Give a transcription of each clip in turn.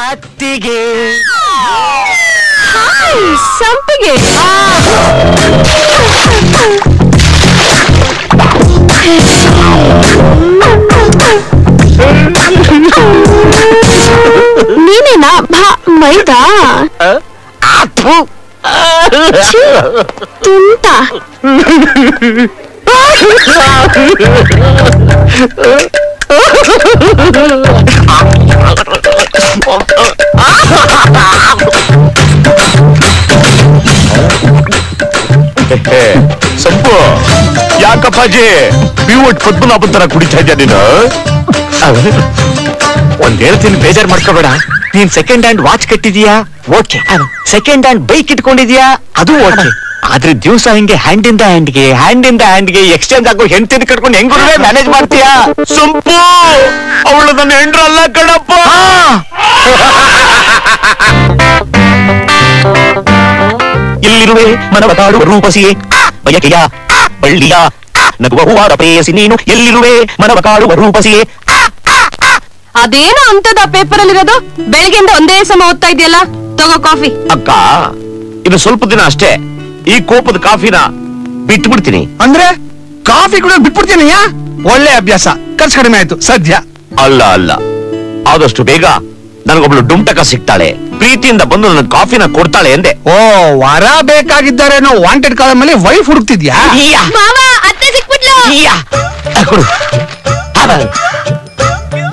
ಅತ್ತಿಗೆ ಸಂಪಿಗೆ ನೀನೇನಾ ಮೈದಾ ತುಂಟ ಸಂಪು ಯಾಕಪ್ಪಾಜಿ ಪಿವಟ್ ಪದ್ಮನಾಭನ್ ತರ ಕುಡಿತಾ ಇದ್ಯಾ ನೀನು? ಒಂದ್ ಹೇಳ್ತೀನಿ, ಬೇಜಾರ್ ಮಾಡ್ಕೋಬೇಡ. ನೀನ್ ಸೆಕೆಂಡ್ ಹ್ಯಾಂಡ್ ವಾಚ್ ಕಟ್ಟಿದ್ಯಾ, ಓಕೆ. ಸೆಕೆಂಡ್ ಹ್ಯಾಂಡ್ ಬೈಕ್ ಇಟ್ಕೊಂಡಿದ್ಯಾ, ಅದು ಓಕೆ. ಆದ್ರೆ ದಿವಸ ಹಿಂಗೆ ಹ್ಯಾಂಡ್ ಇಂದ ಹ್ಯಾಂಡ್ಗೆ ಎಕ್ಸ್ಚೇಂಜ್ ಆಗೋ ಹೆಂಡತಿನ ಕಟ್ಕೊಂಡು ಹೆಂಗ್ ಮ್ಯಾನೇಜ್ ಮಾಡ್ತೀಯಾ? ಸಂಪು ಅವಳು ನನ್ನ ಹೆಂಡ್ರು ಅಲ್ಲ ಕಣಪ್ಪ. ಎಲ್ಲಿರುವೆ ಮನವತಾಡುವ ರೂಪಸಿಯೇ ಬಯಕೆಯ ಬಳ್ಳಿಯ ನಗುವ ಹೂವಾದ ಪ್ರೇಯಸಿ ನೀನು, ಎಲ್ಲಿರುವೆ ಮನವ ಕಾಡುವ ರೂಪಸಿಯೇ. ಅದೇನೋ ಅಂತದ ಪೇಪರ್ ಅಲ್ಲಿರೋದು, ಬೆಳಗ್ಗೆಯಿಂದ ಒಂದೇ ಸಮ ಓದ್ತಾ ಇದೆಯಲ್ಲ, ತಗೋ ಕಾಫಿ. ಅಕ್ಕ, ಇನ್ನು ಸ್ವಲ್ಪ ದಿನ ಅಷ್ಟೇ, ಈ ಕೋಪದ ಕಾಫಿನ ಬಿಟ್ಬಿಡ್ತೀನಿ. ಅಂದ್ರೆ ಕಾಫಿ ಕೂಡ ಬಿಟ್ಬಿಡ್ತೀನಿ? ಒಳ್ಳೆ ಅಭ್ಯಾಸ, ಖರ್ಚು ಕಡಿಮೆ ಆಯ್ತು ಸದ್ಯ. ಅಲ್ಲ, ಆದಷ್ಟು ಬೇಗ ನನಗೊಬ್ಳು ಡುಮ್ಟಕ ಸಿಗ್ತಾಳೆ, ಪ್ರೀತಿಯಿಂದ ಬಂದು ನನ್ನ ಕಾಫಿನ ಕೊಡ್ತಾಳೆ ಎಂದೆ. ಓ, ವರ ಬೇಕಾಗಿದ್ದಾರೇನೋ ವಾಂಟೆಡ್ ಕಾಲ ಮೇಲೆ ವೈಫ್ ಹುಡುಕ್ತಿದ್ಯಾ?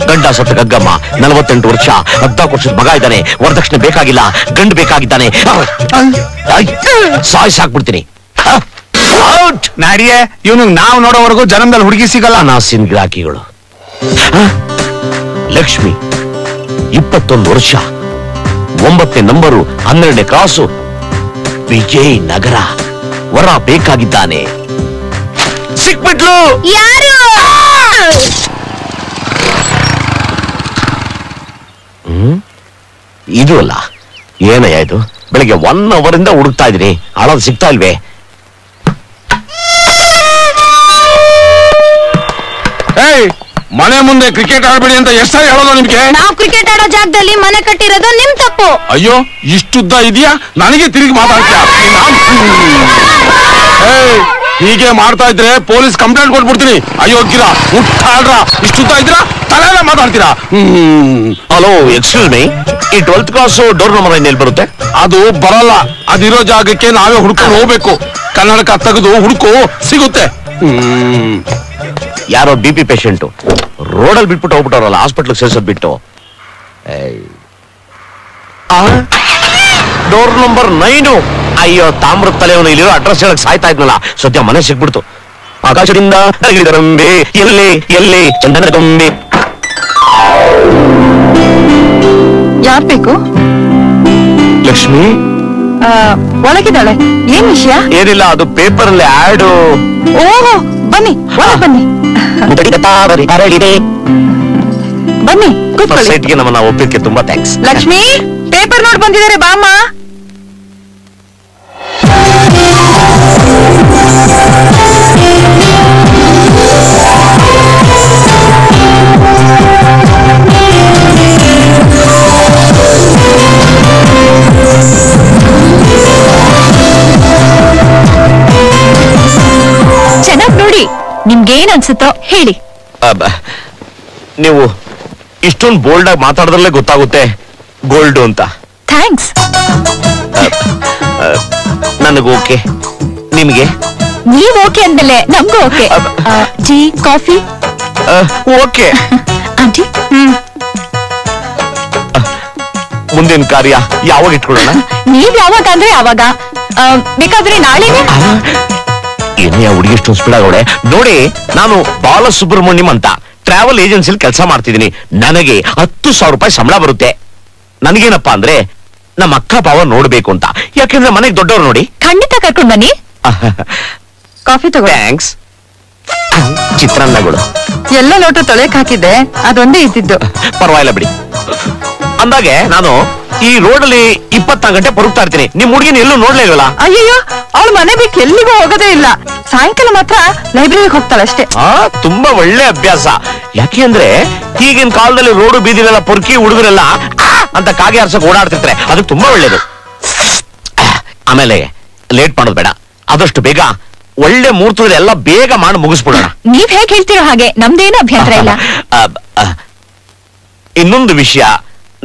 ಗಂಡ ಸತ್ತ ಗಗ್ಗಮ್ಮ 48 ವರ್ಷ, 14 ವರ್ಷದ ಮಗ ಇದ್ದಾನೆ, ವರದಕ್ಷಿಣೆ ಬೇಕಾಗಿಲ್ಲ, ಗಂಡು ಬೇಕಾಗಿದ್ದಾನೆ. ಸಾಕ್ಬಿಡ್ತೀನಿ. ನಾಡಿಯೇ, ಇವನು ನಾವು ನೋಡೋವರೆಗೂ ಜನ್ಮದಲ್ಲಿ ಹುಡುಗಿ ಸಿಗಲ್ಲ. ನಾಸಿನ ಗಿರಾಕಿಗಳು. ಲಕ್ಷ್ಮಿ 21 ವರ್ಷ, 9ನೇ ನಂಬರು, 12ನೇ ಕ್ರಾಸು, ವಿಜಯ್ ನಗರ, ವರ ಬೇಕಾಗಿದ್ದಾನೆ. ಸಿಕ್ಬಿಟ್ಲು. ಯಾರು? ಇದು ಅಲ್ಲ, ಏನಯ್ಯ ಇದು? ಬೆಳಿಗ್ಗೆ 1 ಅವರಿಂದ ಹುಡುಕ್ತಾ ಇದೀನಿ, ಆಳೋದು ಸಿಗ್ತಾ ಇಲ್ವೇ? ಮನೆ ಮುಂದೆ ಕ್ರಿಕೆಟ್ ಆಡ್ಬೇಡಿ ಅಂತ ಎಷ್ಟು ಸಾರಿ ಹೇಳೋದು ನಿಮ್ಗೆ? ನಾವು ಕ್ರಿಕೆಟ್ ಆಡೋ ಜಾಗದಲ್ಲಿ ಮನೆ ಕಟ್ಟಿರೋದು ನಿಮ್ ತಪ್ಪು. ಅಯ್ಯೋ, ಇಷ್ಟುದ್ದ ಇದೆಯಾ? ನನಗೆ ತಿರುಗಿ ಮಾತಾಡ್ತೀಯ? ಹೀಗೆ ಮಾಡ್ತಾ ಇದ್ರೆ ಪೊಲೀಸ್ ಕಂಪ್ಲೇಂಟ್ ಕೊಟ್ಬಿಡ್ತೀನಿ. ಅಯೋಗ್ಯರ ಮುಟ್ಟಾಡ್ರ, ಇಷ್ಟುದ್ದ ಇದ್ರ ತಲೆಲ್ಲ ಮಾತಾಡ್ತೀರಾ? ಹಲೋ, ಎಕ್ಸ್ಕ್ಯೂಸ್ ಮೀ, ಈ 12th ಕ್ಲಾಸ್ ಡೋರ್ ನಂಬರ್ ಎಲ್ಲಿ ಬರುತ್ತೆ? ಅದು ಬರಲ್ಲ, ಅದಿರೋ ಜಾಗಕ್ಕೆ ನಾವೇ ಹುಡ್ಕೊಂಡು ಹೋಗ್ಬೇಕು. ಕನ್ನಡಕ ತೆಗೆದು ಹುಡುಕು, ಸಿಗುತ್ತೆ. ಯಾರೋ BP ಪೇಷಂಟು ರೋಡಲ್ಲಿ ಬಿಟ್ಬಿಟ್ಟು ಹೋಗ್ಬಿಟ್ಟವ್ರಲ್ಲ, ಹಾಸ್ಪಿಟ್ಲ್ ಸೇರ್ಸೋದ್ ಬಿಟ್ಟು. Door number 9. ಅಯ್ಯೋ, ತಾಮ್ರದ ತಲೆಯವನು ಇಲ್ಲಿರೋ ಅಡ್ರೆಸ್ ಹೇಳಕ್ ಸಾಯ್ತಾ ಇದ್ನಲ್ಲ, ಸದ್ಯ ಮನೆ ಸಿಗ್ಬಿಡ್ತು. ಆಕಾಶದಿಂದ ರಂಬೆ, ಎಲ್ಲಿ ಚಂದನ ಗೊಂಬೆ. ಯಾರ್ ಬೇಕು? ಲಕ್ಷ್ಮಿ ಒಳಗಿದ್ದಾಳೆ. ಏನ್ ವಿಷಯ? ಏನಿಲ್ಲ, ಅದು ಪೇಪರ್ ಅಲ್ಲಿ ಆಡು. ಓಹೋ, ಬನ್ನಿ ಬನ್ನಿ ಬನ್ನಿ ಸೈಟ್ಗೆ ನಮ್ಮನ್ನ ಒಪ್ಪಿದ್ದಕ್ಕೆ ತುಂಬಾ ಥ್ಯಾಂಕ್ಸ್. ಲಕ್ಷ್ಮಿ, ಪೇಪರ್ ನೋಡ್ ಬಂದಿದ್ದಾರೆ, ಬಾಮ್ಮ. ಚೆನ್ನಾಗ್ ನೋಡಿ, ನಿಮ್ಗೇನ್ ಅನ್ಸುತ್ತೋ ಹೇಳಿ. ನೀವು ಇಷ್ಟೊಂದು ಬೋಲ್ಡ್ ಆಗಿ ಮಾತಾಡೋದ್ರಲ್ಲೇ ಗೊತ್ತಾಗುತ್ತೆ ಗೋಲ್ಡ್ ಅಂತ. ಥ್ಯಾಂಕ್ಸ್. ನನಗೂ ಓಕೆ, ನಿಮಗೆ? ನೀವ್ ಓಕೆ ಅಂದಮೇಲೆ ನಮ್ಗೂ okay. Tea, coffee? Okay aunty. ಮುಂದಿನ ಕಾರ್ಯ ಯಾವಾಗ ಇಟ್ಕೊಳ್ಳೋಣ? ನೀವ್ ಯಾವಾಗ ಅಂದ್ರೆ ಯಾವಾಗ, ಬೇಕಾದ್ರೆ ನಾಳೆನೆ. ಏನೇ ಹುಡುಗಿ ಎಷ್ಟು ಸ್ಪೀಡ್ ಆಗೋಳೆ ನೋಡಿ. ನಾನು ಬಾಲಸುಬ್ರಹ್ಮಣ್ಯಂ ಅಂತ ಟ್ರಾವೆಲ್ ಏಜೆನ್ಸಿಲಿ ಕೆಲಸ ಮಾಡ್ತಿದ್ದೀನಿ. ನನಗೆ 10,000 ರೂಪಾಯಿ ಸಂಬಳ ಬರುತ್ತೆ. ನನಗೇನಪ್ಪಾ ಅಂದ್ರೆ ನಮ್ಮ ಅಕ್ಕ ಭಾವ ನೋಡ್ಬೇಕು ಅಂತ, ಯಾಕೆಂದ್ರೆ ಮನೆಗೆ ದೊಡ್ಡವ್ರು ನೋಡಿ. ಖಂಡಿತ ಕರ್ಕೊಂಡ್ ಬನ್ನಿ. ಕಾಫಿ ತಗೋ. ಥ್ಯಾಂಕ್ಸ್. ಚಿತ್ರಾನ್ನಗಳು ಎಲ್ಲ ಲೋಟ ತೊಳೆಕ್ ಹಾಕಿದ್ದೆ, ಅದೊಂದೇ ಇದ್ದಿದ್ದು. ಪರವಾಗಿಲ್ಲ ಬಿಡಿ. ಅಂದಾಗೆ ನಾನು ಈ ರೋಡಲ್ಲಿ 24 ಗಂಟೆ ಪರುಗ್ತಾ ಇರ್ತೀನಿ. ನಿಮ್ ಹುಡುಗಿನ ಎಲ್ಲೂ ನೋಡ್ಲೇ ಇಲ್ವಲ್ಲ? ಅಯ್ಯಯ್ಯೋ, ಅವಳು ಮನೆ ಬಿಟ್ಟು ಎಲ್ಲಿಗೂ ಹೋಗೋದೇ ಇಲ್ಲ. ಸಾಯಂಕಾಲ ಮಾತ್ರ ಲೈಬ್ರರಿಗೆ ಹೋಗ್ತಾಳೆ ಅಷ್ಟೇ. ತುಂಬಾ ಒಳ್ಳೆ ಅಭ್ಯಾಸ. ಯಾಕೆ ಅಂದ್ರೆ ಈಗಿನ ಕಾಲದಲ್ಲಿ ರೋಡು ಬೀದಿಲೆಲ್ಲ ಪೊರ್ಕಿ ಹುಡುಗರೆಲ್ಲ ಅಂತ ಕಾಗೆ ಆರ್ಸಕ್ ಓಡಾಡ್ತಿರ್ತಾರೆ. ಅದು ತುಂಬಾ ಒಳ್ಳೇದು. ಆಮೇಲೆ ಲೇಟ್ ಮಾಡೋದು ಬೇಡ. ಆದಷ್ಟು ಬೇಗ ಒಳ್ಳೆ ಮುಹೂರ್ತದಲ್ಲಿ ಎಲ್ಲ ಬೇಗ ಮಾಡಿ ಮುಗಿಸ್ಬಿಡೋಣ. ನೀವ್ ಹೇಗ್ ಹೇಳ್ತೀರೋ ಹಾಗೆ, ನಮ್ದೇನು ಅಭ್ಯಂತರ ಇಲ್ಲ. ಇನ್ನೊಂದು ವಿಷಯ,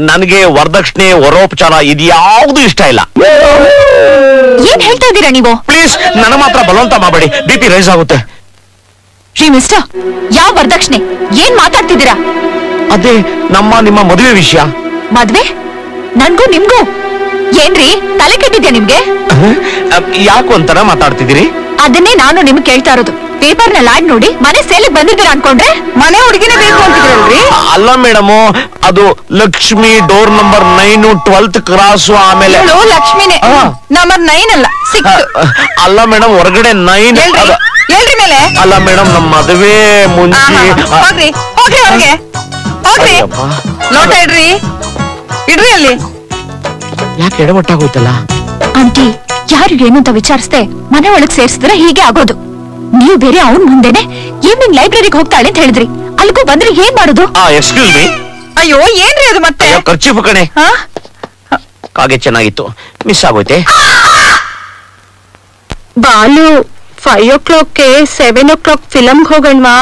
ನನಗೆ ವರದಕ್ಷಿಣೆ ವರೋಪಚಾರ ಇದ್ಯಾವುದು ಇಷ್ಟ ಇಲ್ಲ. ಏನ್ ಹೇಳ್ತಾ ಇದ್ದೀರಾ ನೀವು? ಪ್ಲೀಸ್ ನನ್ನ ಮಾತ್ರ ಬಲವಂತ ಮಾಡಬೇಡಿ, BP ರೈಸ್ ಆಗುತ್ತೆ. ಶ್ರೀ ಮಿಸ್ಟರ್, ಯಾವ ವರದಕ್ಷಿಣೆ? ಏನ್ ಮಾತಾಡ್ತಿದ್ದೀರಾ? ಅದೇ ನಿಮ್ಮ ಮದುವೆ ವಿಷಯ. ಮದ್ವೆ? ನನ್ಗೂ ನಿಮ್ಗೂ ಏನ್ರಿ ತಲೆ ಕೆಟ್ಟಿದ್ಯಾ ನಿಮ್ಗೆ? ಯಾಕು ಅಂತಾರ ಮಾತಾಡ್ತಿದ್ದೀರಿ? ಅದನ್ನೇ ನಾನು ನಿಮ್ಗೆ ಕೇಳ್ತಾ ಇರೋದು. ಪೇಪರ್ ನಲ್ಲಿ ಆಡ್ ನೋಡಿ ಮನೆ ಸೇಲಿಗೆ ಬಂದಿದ್ದೀರಾ ಅನ್ಕೊಂಡ್ರೆ ಮನೆ ಹುಡುಗಿನೇ ಬೇಕು ಅಂತಿದ್ರಲ್ರಿ? ಅಲ್ಲ ಮೇಡಮ್, ಅದು Lakshmi door number 9 12th cross. ಆಮೇಲೆ ಲಕ್ಷ್ಮಿನೇ ನಂಬರ್ 9 ಅಲ್ಲ 6. ಅಲ್ಲ ಮೇಡಮ್, ಹೊರಗಡೆ 9 ಹೇಳ್ರಿ ಮೇಲೆ. ಅಲ್ಲ ಮೇಡಮ್, ನಮ್ಮ ಮದುವೆ ಮುಂಚೆ. ಹೋಗ್ರಿ ಹೋಗ್ರಿ ಹೊರಗೆ ಹೋಗ್ರಿ. ಲೋಟ ಇಡ್ರಿ ಅಲ್ಲಿ. ಯಾಕೆ ಎಡವಟ್ಟಾಗೋಯ್ತಲ್ಲ? ಆಂಟಿ, ಯಾರು ಏನು ಅಂತ ವಿಚಾರಿಸ್ದೆ ಮನೆ ಒಳಗ್ ಸೇರ್ಸಿದ್ರೆ ಹೀಗೆ ಆಗೋದು. ನೀವು ಬೇರೆ ಅವನ್ ಮುಂದೆನೆ ಈವ್ನಿಂಗ್ ಲೈಬ್ರರಿಗೆ ಹೋಗ್ತಾಳೆ ಅಂತ ಹೇಳಿದ್ರಿ. ಅಲ್ಗೂ ಬಂದ್ರೆ ಏನ್ ಮಾಡೋದು? Excuse me. ಅಯ್ಯೋ, ಏನ್ರಿ ಅದು ಮತ್ತೆ? ಖರ್ಚು ಕಣೆ. ಕಾಗೆ ಚೆನ್ನಾಗಿತ್ತು, ಮಿಸ್ ಆಗೋಯ್ತೆ. ಬಾಲು 5 o'clock 7 o'clock ಫಿಲಮ್ಗೆ ಹೋಗೋಣವಾ?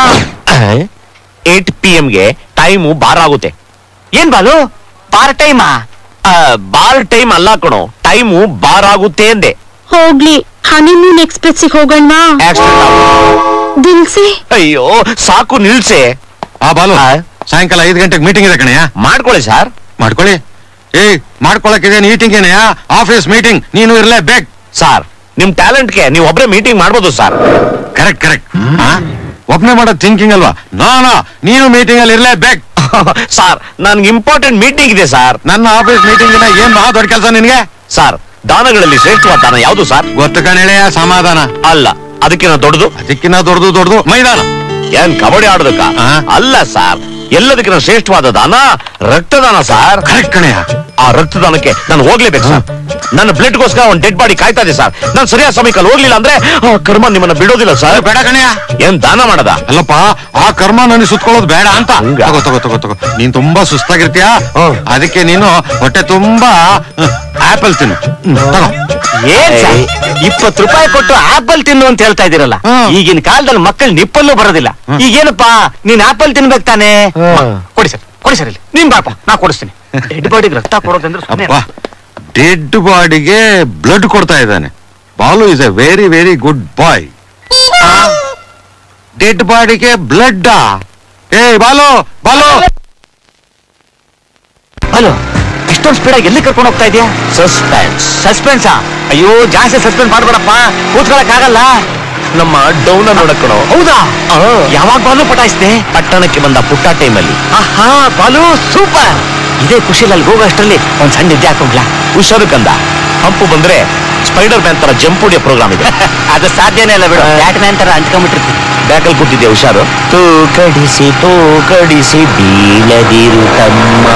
8 PM ಟೈಮು ಬಾರ್ ಆಗುತ್ತೆ. ಏನ್ ಬಾಲು, ಬಾರ್ ಟೈಮಾ? ಬಾರ್ ಟೈಮ್ ಅಲ್ಲ ಕಣೋ, ಟೈಮು ಬಾರ್ ಆಗುತ್ತೆ ಅಂದೆ. ಹೋಗ್ಲಿ, ಹನಿಮೂನ್ ಎಕ್ಸ್ಪ್ರೆಸ್ ಹೋಗೋಣ. ದಿಲ್ಸಿ, ಅಯ್ಯೋ ಸಾಕು ನಿಲ್ಸೆ. ಬಾಲು, ಸಾಯಂಕಾಲ 5 ಗಂಟೆಗೆ ಮೀಟಿಂಗ್ ಇದೆ ಕಣಯ್ಯ. ಮಾಡ್ಕೊಳ್ಳಿ ಸರ್. ಮಾಡ್ಕೊಳ್ಳಿ. ಮಾಡ್ಕೊಳಕ್ಕಿದೆ ಮೀಟಿಂಗ್ ಏನಯ್ಯ? ಆಫೀಸ್ ಮೀಟಿಂಗ್, ನೀನು ಇರ್ಲೇಬೇಕು. ಸರ್, ನಿಮ್ ಟ್ಯಾಲೆಂಟ್ಗೆ ನೀವು ಒಬ್ರೇ ಮೀಟಿಂಗ್ ಮಾಡ್ಬೋದು ಸರ್. ಕರೆಕ್ಟ್. ಒಬ್ನೇ ಮಾಡೋದು ಥಿಂಕಿಂಗ್ ಅಲ್ವಾ? ನೀನು ಮೀಟಿಂಗ್ ಅಲ್ಲಿ ಇರ್ಲೇಬೇಕು. ಸರ್, ನನ್ಗೆ ಇಂಪಾರ್ಟೆಂಟ್ ಮೀಟಿಂಗ್ ಇದೆ ಸರ್. ನನ್ನ ಆಫೀಸ್ ಮೀಟಿಂಗ್ ಏನ್ ದೊಡ್ಡ ಕೆಲಸ ನಿನ್ಗೆ? ಸರ್, ದಾನಗಳಲ್ಲಿ ಶ್ರೇಷ್ಠವಾದ ದಾನ ಯಾವುದು ಸರ್? ಗೊತ್ತು ಕಣೆಳೆಯ, ಸಮಾಧಾನ. ಅಲ್ಲ, ಅದಕ್ಕಿಂತ ದೊಡ್ಡದು ಮೈದಾನ. ಏನ್ ಕಬಡ್ಡಿ ಆಡೋದಕ್ಕ? ಅಲ್ಲ ಸರ್, ಎಲ್ಲದಕ್ಕಿಂತ ಶ್ರೇಷ್ಠವಾದ ದಾನ ರಕ್ತದಾನ ಸರ್. ಕರೆಕ್ಟ್ ಕಣೆಯ. ಆ ರಕ್ತದಾನಕ್ಕೆ ನಾನು ಹೋಗ್ಲೇಬೇಕು ಸರ್. ನನ್ನ ಬ್ಲಡ್ ಗೋಸ್ಕರ ಒಂದು ಡೆಡ್ ಬಾಡಿ ಕಾಯ್ತಾ ಇದೆ ಸರ್. ನಾನು ಸರಿಯಾದ ಸಮಯಕ್ಕೆ ಹೋಗ್ಲಿಲ್ಲ ಅಂದ್ರೆ ಕರ್ಮ ನಿಮ್ಮನ್ನ ಬಿಡೋದಿಲ್ಲ ಸರ್. ಬೇಡ ಕಣೆಯ. ಏನ್ ದಾನ ಮಾಡದ? ಅಲ್ಲಪ್ಪ, ಆ ಕರ್ಮ ನನಗೆ ಸುತ್ಕೊಳ್ಳೋದು ಬೇಡ ಅಂತ. ತಗೋ. ನೀನ್ ತುಂಬಾ ಸುಸ್ತಾಗಿರ್ತೀಯ, ಅದಕ್ಕೆ ನೀನು ಹೊಟ್ಟೆ ತುಂಬಾ ಆಪಲ್ ತಿನ್ನು. ಏನ್ 20 ರೂಪಾಯಿ ಕೊಟ್ಟು ಆಪಲ್ ತಿನ್ನು ಅಂತ ಹೇಳ್ತಾ ಇದೀರಲ್ಲ. ಈಗಿನ ಕಾಲದಲ್ಲಿ ಮಕ್ಕಳು ನಿಪ್ಪಲ್ಲೂ ಬರೋದಿಲ್ಲ. ಈಗೇನಪ್ಪಾ, ನೀನ್ ಆಪಲ್ ತಿನ್ಬೇಕು ತಾನೆ? ಕೊಡಿ ಸರ್ ಇಲ್ಲಿ. ನೀನ್ ಬಾಪ, ನಾ ಕೊಡಿಸ್ತೀನಿ. ಡೆಡ್ ಬಾಡಿಗೆ ರಕ್ತ ಕೊಡೋದಂದ್ರೆ ಡೆಡ್ ಬಾಡಿಗೆ ಬ್ಲಡ್ ಕೊಡ್ತಾ ಇದ್ದಾನೆ. Balu is a very very good boy. Dead ಬಾಡಿಗೆ ಬ್ಲಡ್. ಬಾಲು ಹಲೋ, ಇಷ್ಟೊಂದು ಸ್ಪೀಡಾಗಿ ಎಲ್ಲಿ ಕರ್ಕೊಂಡು ಹೋಗ್ತಾ ಇದೆಯಾ? ಸಸ್ಪೆನ್ಸ್. ಅಯ್ಯೋ, ಜಾಸ್ತಿ ಸಸ್ಪೆನ್ಸ್ ಮಾಡ್ಬೇಡಪ್ಪ, ಕೂತ್ಕೊಳಕ್ ಆಗಲ್ಲ. ನಮ್ಮ ಡೌನ್ ನೋಡಕ್ಕಣೋ. ಹೌದಾ? ಯಾವಾಗ ಬಾಲು ಪಟಾಯಿಸ್ತೆ? ಪಟ್ಟಣಕ್ಕೆ ಬಂದ ಪುಟ್ಟ ಟೈಮಲ್ಲಿ. ಬಾಲು ಸೂಪರ್. ಇದೇ ಖುಷಿಯಲ್ಲಿ ಅಲ್ಲಿ ಹೋಗೋ ಅಷ್ಟರಲ್ಲಿ ಒಂದ್ ಸಣ್ಣ ನಿದ್ದೆ ಹಾಕೊಂಡ್ಲಾ? ಹುಷಾರು ಕಂದ, ಹಂಪು ಬಂದ್ರೆ ಸ್ಪೈಡರ್ ಮ್ಯಾನ್ ತರ ಜಂಪ್ ಹೊಡಿಯೋ ಪ್ರೋಗ್ರಾಮ್ ಇದೆ. ಅದು ಸಾಧ್ಯನೇ ಇಲ್ಲ ಬಿಡು. ಬ್ಯಾಟ್ ಮ್ಯಾನ್ ತರ ಅಂಟ್ಕೊಂಡ್ಬಿಟ್ಟಿರ್ತೀನಿ. ಬ್ಯಾಕಲ್ಲಿ ಕೂತಿದ್ದೆ, ಹುಷಾರು. ತೂಕಡಿಸಿ ಬೀಳದಿರು ತಮ್ಮ.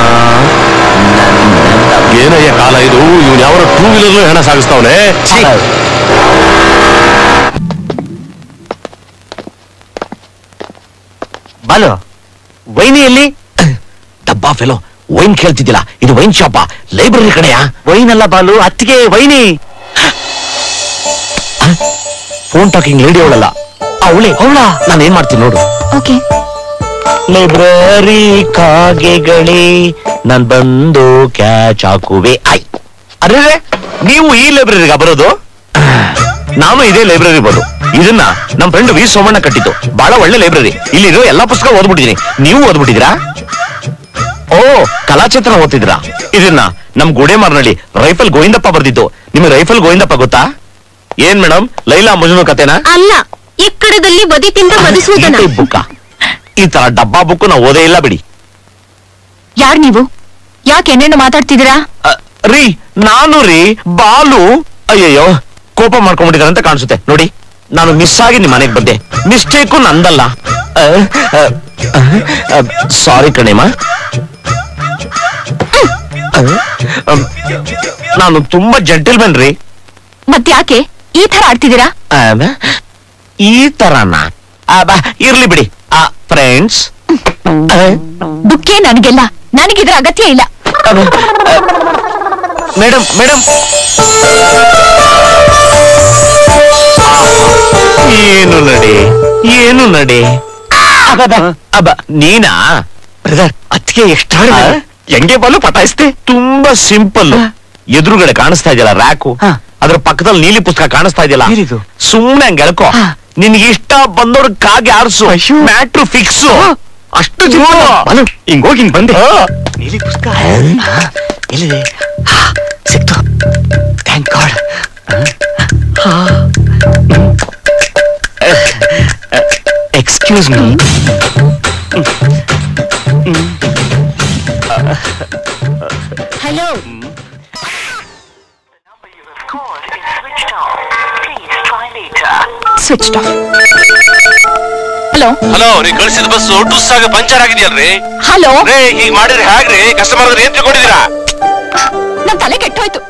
ಏನಯ್ಯ ಕಾಲ ಇದು? ಇವನು ಯಾವ 2 ವೀಲರ್ಲು ಹೆಣ ಸಾಗಿಸ್ತಾವನೆ. ಬಾಲು, ವೈನಿಯಲ್ಲಿ ಡಬ್ಬಾ ಫೆಲೋ, ವೈನ್ ಕೇಳ್ತಿದ್ದಿಲ್ಲ. ಇದು ವೈನ್ ಶಾಪ, ಲೈಬ್ರರಿ ಕಡೆಯಾ? ವೈನ್ ಅಲ್ಲ ಬಾಲು, ಅತ್ತಿಗೆ ವೈನಿ. ಫೋನ್ ಟಾಕಿಂಗ್ ಲೇಡಿ ಅವಳಲ್ಲ, ಅವಳ. ನಾನು ಏನ್ ಮಾಡ್ತೀನಿ ನೋಡು. ಲೈಬ್ರರಿ ಕಾಗೆಗಳೇ, ನಾನ್ ಬಂದು ಕ್ಯಾಚ್ ಹಾಕುವೆ. ಅರೆ, ನೀವು ಈ ಲೈಬ್ರರಿಗ ಬರೋದು? ನಾನು ಇದೇ ಲೈಬ್ರರಿ ಬರೋದು. ಇದನ್ನ ನಮ್ ಫ್ರೆಂಡ್ ವಿ ಸೋಮಣ್ಣ ಕಟ್ಟಿದ್ದು. ಬಹಳ ಒಳ್ಳೆ ಲೈಬ್ರರಿ. ಇಲ್ಲಿರೋ ಎಲ್ಲಾ ಪುಸ್ತಕ ಓದ್ಬಿಟ್ಟಿದೀನಿ. ನೀವು ಓದ್ಬಿಟ್ಟಿದ್ದೀರಾ? ಓ, ಕಲಾಚೇತನ ಓದ್ತಿದ್ರಾ? ಇದನ್ನ ನಮ್ ಗೋಡೆಮಾರ್ನಳ್ಳಿ ರೈಫಲ್ ಗೋವಿಂದಪ್ಪ ಬರ್ದಿದ್ದು. ನಿಮಗೆ ರೈಫಲ್ ಗೋವಿಂದಪ್ಪ ಗೊತ್ತಾ? ಏನ್ ಮೇಡಮ್, ಲೈಲಾ ಮಜ್ನು ಕತೆನಾ? ಅಲ್ಲ, ಎಕ್ಕಡದಲ್ಲಿ ಬದಿತಿಂದ ಮಧುಸೂದನ ಬುಕ್ಕ. ಈ ತರ ಡಬ್ಬಾ ಬುಕ್ ನಾವು ಓದೇ ಇಲ್ಲ ಬಿಡಿ. ಯಾರ್ ನೀವು? ಯಾಕೆ ಏನೇನು ಮಾತಾಡ್ತಿದ್ದೀರಾ? ನಾನು ಬಾಲು. ಅಯ್ಯಯ್ಯೋ, ಕೋಪ ಮಾಡ್ಕೊಂಡ್ಬಿಟ್ಟಿದ್ದಾರೆ ಅಂತ ಕಾಣಿಸುತ್ತೆ ನೋಡಿ. ನಾನು ಮಿಸ್ ಆಗಿ ನಿಮ್ ಮನೆಗೆ ಬಂದೆ. ಮಿಸ್ಟೇಕು ನಂದಲ್ಲ. ಸಾರಿ ಕಣೇಮ್ಮ. ನಾನು ತುಂಬಾ ಜೆಂಟಲ್ಮನ್ ರೀ. ಮತ್ತ್ಯಾಕೆ ಈ ತರ ಆಡ್ತಿದ್ದೀರಾ? ಈ ತರನಾ? ಇರ್ಲಿ ಬಿಡಿ ಫ್ರೆಂಡ್ಸ್. ಬುಕ್ಕೆ ನನಗೆಲ್ಲ, ನನಗಿದ್ರ ಅಗತ್ಯ ಇಲ್ಲ. ಮೇಡಮ್ ಮೇಡಮ್, ಏನು ನಡಿ, ಏನು ನಡಿ. ನೀನಾ ಬ್ರದರ್? ಅದಕ್ಕೆ ಎಷ್ಟು ಹೆಂಗೆ ಬಲ್ಲು ಪಟಾಯಿಸ್ತೆ? ತುಂಬಾ ಸಿಂಪಲ್. ಎದುರುಗಡೆ ಕಾಣಿಸ್ತಾ ಇದೆಯಲ್ಲ ರ್ಯಾಕು, ಅದ್ರ ಪಕ್ಕದಲ್ಲಿ ನೀಲಿ ಪುಸ್ತಕ ಕಾಣಿಸ್ತಾ ಇದೆಯಲ್ಲ, ಸುಮ್ನೆ ಹಂಗೆ ಎಳ್ಕೊ. ನಿನ್ಗೆ ಇಷ್ಟ ಬಂದವ್ರ ಕಾಗೆ ಆರ್ಸು, ಮ್ಯಾಟ್ರು ಫಿಕ್ಸು. ಅಷ್ಟು ಹಿಂಗೋಗಿ ಹಿಂಗ್ ಬಂದೆ. ನೀಲಿ ಪುಸ್ತಕ ಎಲ್ಲಿದೆ? ಸಿಕ್ತು, thank god. Excuse me. Hello. Switch off. Hello hello, ನೀ ಕಳಿಸಿದ ಬಸ್ ಟುಸ್ ಆಗ ಪಂಚರ್ ಆಗಿದೆಯಲ್ರಿ? ಹಲೋ ಹೀಗ್ ಮಾಡಿದ್ರೆ ಹೇಗ್ರಿ? ಕಸ್ಟಮರ್ ಏನ್ ತಿಳ್ಕೊಂಡಿದ್ದೀರಾ? ನನ್ ತಲೆ ಕೆಟ್ಟೋಯ್ತು.